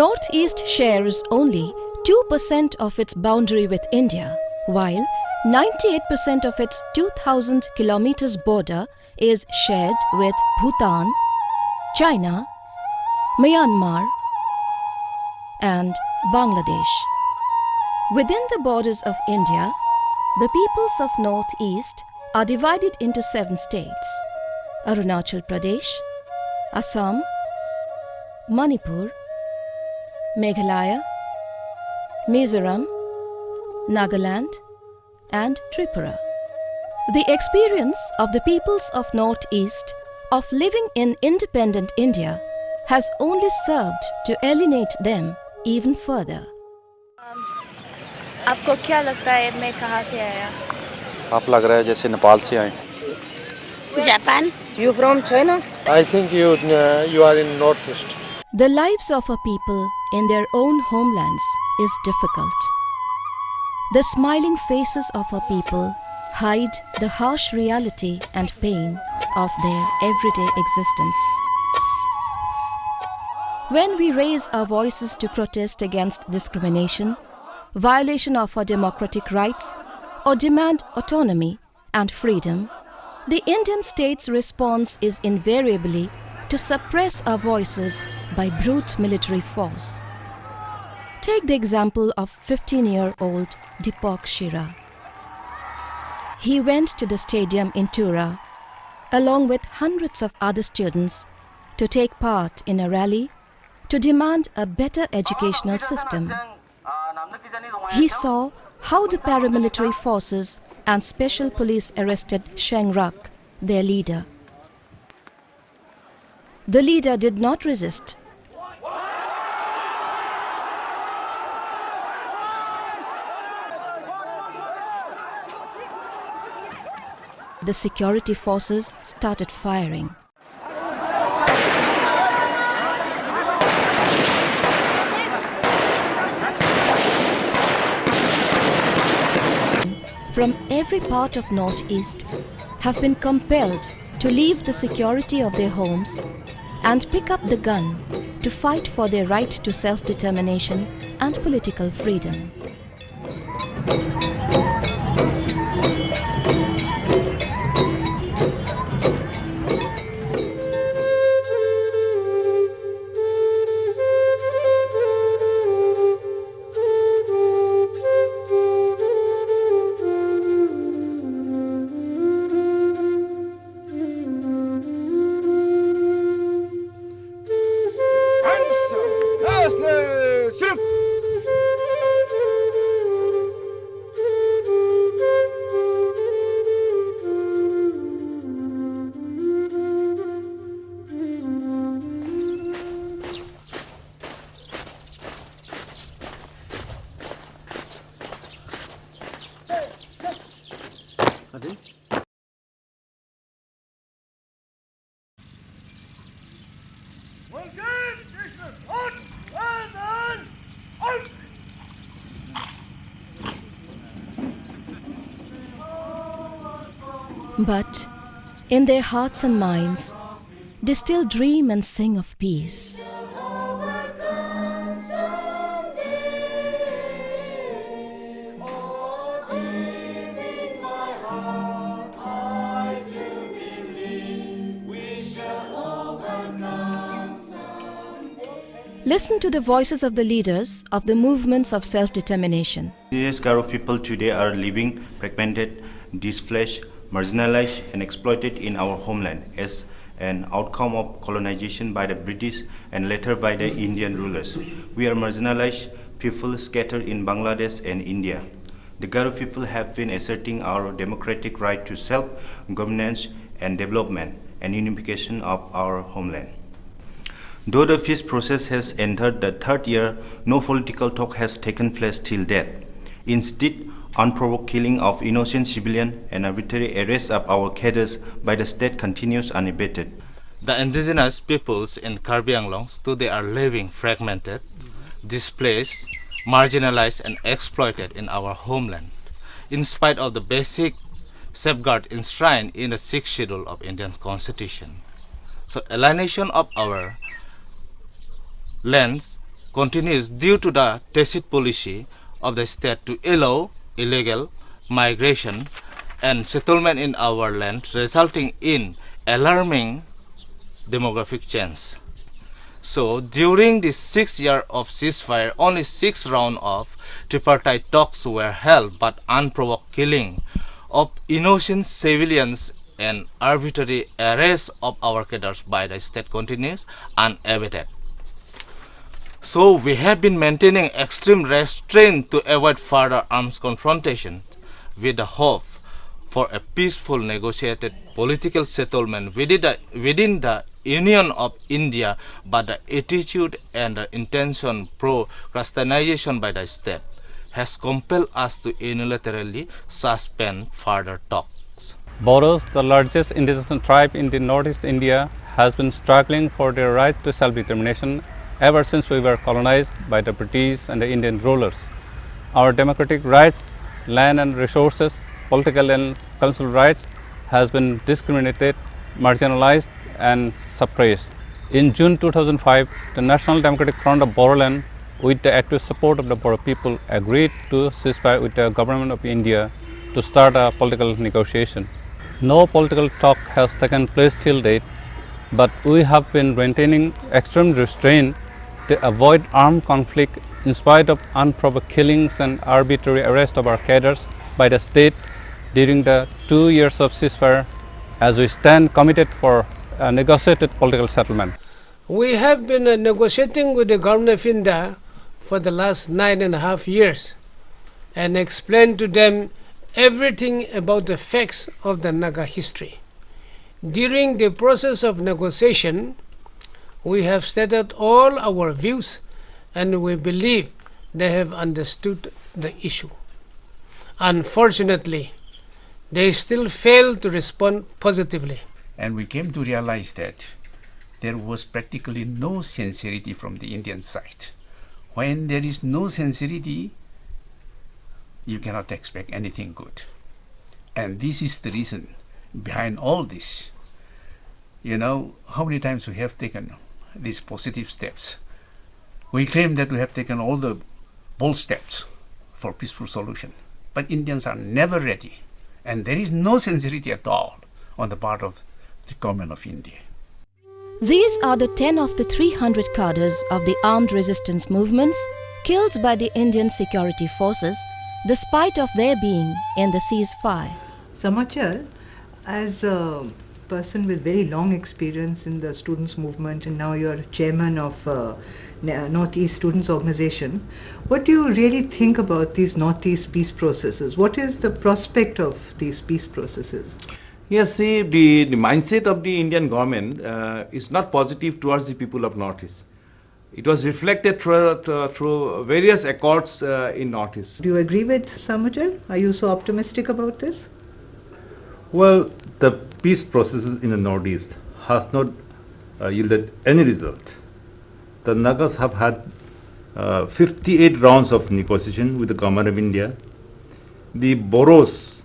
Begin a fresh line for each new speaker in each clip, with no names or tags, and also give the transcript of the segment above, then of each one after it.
Northeast shares only 2% of its boundary with India, while 98% of its 2,000 kilometers border is shared with Bhutan, China, Myanmar, and Bangladesh. Within the borders of India, the peoples of Northeast are divided into 7 states: Arunachal Pradesh, Assam, Manipur, Meghalaya, Mizoram, Nagaland, and Tripura. The experience of the peoples of Northeast of living in independent India has only served to alienate them even further.
आपको क्या लगता है मैं कहाँ से आया?
आप लग रहा है जैसे नेपाल से आए।
Japan.
You from China?
I think you are in Northeast.
The lives of a people in their own homelands is difficult. The smiling faces of a people hide the harsh reality and pain of their everyday existence. When we raise our voices to protest against discrimination, violation of our democratic rights, or demand autonomy and freedom, the Indian state's response is invariably to suppress our voices by brute military force. Take the example of 15-year-old Deepak Shira. He went to the stadium in Tura along with hundreds of other students to take part in a rally to demand a better educational system. He saw how the paramilitary forces and special police arrested Sheng Rak, their leader. The leader did not resist. The security forces started firing. From every part of Northeast have been compelled to leave the security of their homes and pick up the gun to fight for their right to self-determination and political freedom. But in their hearts and minds, they still dream and sing of peace. Listen to the voices of the leaders of the movements of self-determination.
This group of people today are living fragmented, displaced, marginalized and exploited in our homeland as an outcome of colonization by the British and later by the Indian rulers. We are marginalized people scattered in Bangladesh and India. The Garo people have been asserting our democratic right to self-governance and development and unification of our homeland. Though the peace process has entered the 3rd year, no political talk has taken place till date. Instead, unprovoked killing of innocent civilians and arbitrary arrest of our cadres by the state continues unabated.
The indigenous peoples in Karbi Anglong today are living fragmented, displaced, marginalized and exploited in our homeland, in spite of the basic safeguard enshrined in the 6th schedule of Indian Constitution. So alienation of our lands continues due to the tacit policy of the state to allow illegal migration and settlement in our land, resulting in alarming demographic change. So during the 6 years of ceasefire, only 6 rounds of tripartite talks were held, but unprovoked killing of innocent civilians and arbitrary arrest of our cadres by the state continues unabated. So we have been maintaining extreme restraint to avoid further arms confrontation with the hope for a peaceful negotiated political settlement within the Union of India, but the attitude and the intention pro-Christianization by the state has compelled us to unilaterally suspend further talks.
Boros, the largest indigenous tribe in the Northeast India, has been struggling for their right to self-determination ever since we were colonized by the British and the Indian rulers. Our democratic rights, land and resources, political and cultural rights has been discriminated, marginalized and suppressed. In June 2005, the National Democratic Front of Bodoland, with the active support of the Boro people, agreed to ceasefire with the Government of India to start a political negotiation. No political talk has taken place till date, but we have been maintaining extreme restraint to avoid armed conflict in spite of unprovoked killings and arbitrary arrest of our cadres by the state during the 2 years of ceasefire, as we stand committed for a negotiated political settlement.
We have been negotiating with the Government of India for the last 9.5 years and explained to them everything about the facts of the Naga history. During the process of negotiation, we have stated all our views and we believe they have understood the issue. Unfortunately, they still fail to respond positively.
And we came to realize that there was practically no sincerity from the Indian side. When there is no sincerity, you cannot expect anything good. And this is the reason behind all this. You know, how many times we have taken these positive steps. We claim that we have taken all the bold steps for peaceful solution. But Indians are never ready. And there is no sincerity at all on the part of the Government of India.
These are the 10 of the 300 cadres of the armed resistance movements killed by the Indian security forces despite of their being in the ceasefire.
Samachar, as a person with very long experience in the students movement and now you're chairman of Northeast Students Organization, what do you really think about these Northeast peace processes? What is the prospect of these peace processes?
Yes, see, the mindset of the Indian government is not positive towards the people of Northeast. It was reflected through various accords in Northeast.
Do you agree with Samachar? Are you so optimistic about this?
Well, the peace processes in the Northeast has not yielded any result. The Nagas have had 58 rounds of negotiation with the Government of India. The Boros,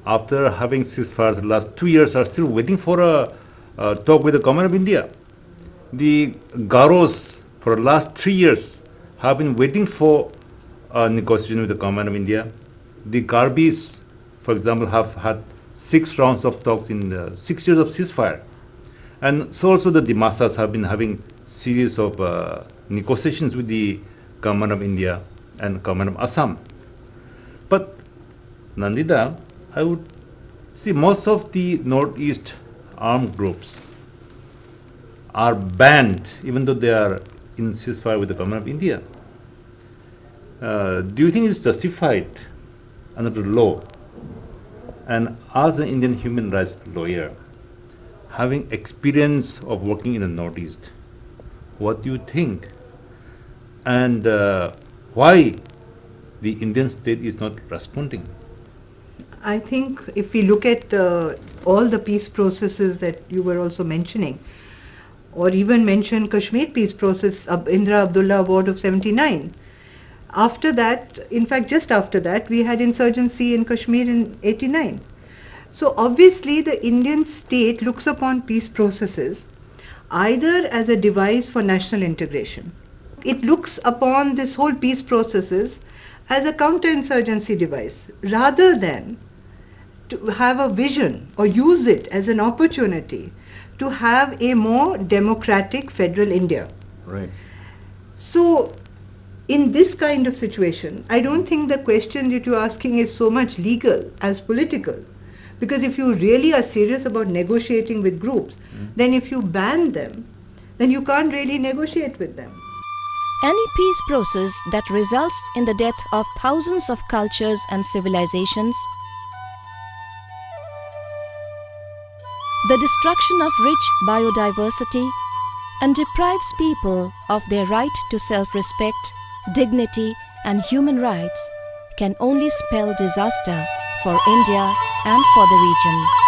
after having ceasefire the last 2 years, are still waiting for a talk with the Government of India. The Garos, for the last 3 years, have been waiting for a negotiation with the Government of India. The Garbis, for example, have had 6 rounds of talks in 6 years of ceasefire. And so also the Dimasas have been having series of negotiations with the Government of India and Government of Assam. But Nandita, I would see most of the Northeast armed groups are banned even though they are in ceasefire with the Government of India. Do you think it's justified under the law? And as an Indian human rights lawyer, having experience of working in the Northeast, what do you think? And why the Indian state is not responding?
I think if we look at all the peace processes that you were also mentioning, or even mention Kashmir peace process, Indra Abdullah Award of 79. After that, in fact just after that, we had insurgency in Kashmir in 89. So obviously the Indian state looks upon peace processes either as a device for national integration It looks upon this whole peace processes as a counterinsurgency device rather than to have a vision or use it as an opportunity to have a more democratic federal India.
Right.
So, in this kind of situation, I don't think the question that you're asking is so much legal as political. Because if you really are serious about negotiating with groups, then if you ban them, then you can't really negotiate with them.
Any peace process that results in the death of thousands of cultures and civilizations, the destruction of rich biodiversity, and deprives people of their right to self-respect, dignity, and human rights can only spell disaster for India and for the region.